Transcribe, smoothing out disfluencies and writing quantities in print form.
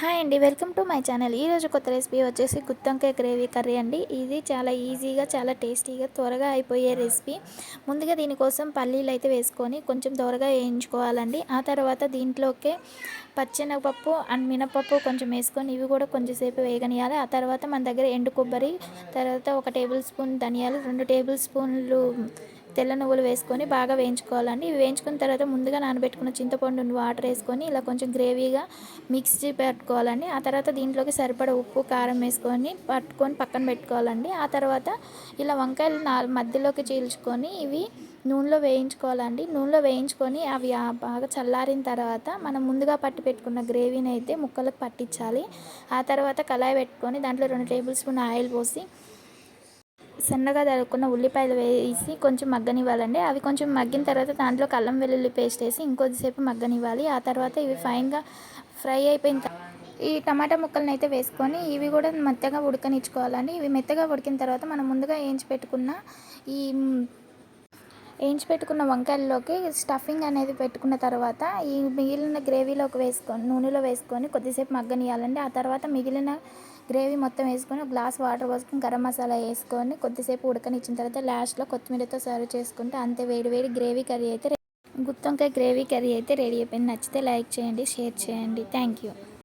Hi అండి, welcome to my channel. ఈరోజు కొత్త రెసిపీ వచ్చేసి గుత్తొంకాయ గ్రేవీ కర్రీ అండి. ఇది చాలా ఈజీగా, చాలా టేస్టీగా, త్వరగా అయిపోయే రెసిపీ. ముందుగా దీనికోసం పల్లీలు అయితే వేసుకొని కొంచెం త్వరగా వేయించుకోవాలండి. ఆ తర్వాత దీంట్లోకే పచ్చెనగపప్పు అండ్ మినపప్పు కొంచెం వేసుకొని ఇవి కూడా కొంచెంసేపు వేగనియాలి. ఆ తర్వాత మన దగ్గర ఎండు కొబ్బరి, తర్వాత 1 టేబుల్ స్పూన్ ధనియాలు, 2 టేబుల్ స్పూన్లు తెల్ల నువ్వులు వేసుకొని బాగా వేయించుకోవాలండి. ఇవి వేయించుకున్న తర్వాత ముందుగా నానబెట్టుకున్న చింతపండుని వాటర్ వేసుకొని ఇలా కొంచెం గ్రేవీగా మిక్సీ పెట్టుకోవాలండి. ఆ తర్వాత దీంట్లోకి సరిపడా ఉప్పు, కారం వేసుకొని పక్కన పెట్టుకోవాలండి. ఆ తర్వాత ఇలా వంకాయలు మధ్యలోకి చీల్చుకొని ఇవి నూనెలో వేయించుకోవాలండి. నూనెలో వేయించుకొని అవి బాగా చల్లారిన తర్వాత మనం ముందుగా పట్టి పెట్టుకున్న గ్రేవీని అయితే ముక్కలకు పట్టించాలి. ఆ తర్వాత కళాయి పెట్టుకొని దాంట్లో 2 టేబుల్ స్పూన్ ఆయిల్ పోసి సన్నగా తరుక్కున్న ఉల్లిపాయలు వేసి కొంచెం మగ్గనివ్వాలండి. అవి కొంచెం మగ్గిన తర్వాత దాంట్లో అల్లం వెల్లుల్లి పేస్ట్ వేసి ఇంకొద్దిసేపు మగ్గనివ్వాలి. ఆ తర్వాత ఇవి ఫైన్గా ఫ్రై అయిపోయిన ఈ టమాటా ముక్కలను అయితే వేసుకొని ఇవి కూడా మెత్తగా ఉడకనిచ్చుకోవాలండి. ఇవి మెత్తగా ఉడికిన తర్వాత మనం ముందుగా ఈ వేయించి పెట్టుకున్న వంకాయల్లోకి స్టఫింగ్ అనేది పెట్టుకున్న తర్వాత ఈ మిగిలిన గ్రేవీలోకి నూనెలో వేసుకొని కొద్దిసేపు మగ్గనియాలండి. ఆ తర్వాత మిగిలిన గ్రేవీ మొత్తం వేసుకొని ఒక గ్లాస్ వాటర్ పోసుకొని గరం మసాలా వేసుకొని కొద్దిసేపు ఉడకనిచ్చిన తర్వాత లాస్ట్లో కొత్తిమీరతో సర్వ్ చేసుకుంటే అంతే, వేడి గ్రేవీ కర్రీ అయితే గుత్తొంకాయ గ్రేవీ కర్రీ అయితే రెడీ అయిపోయింది. నచ్చితే లైక్ చేయండి, షేర్ చేయండి. Thank you.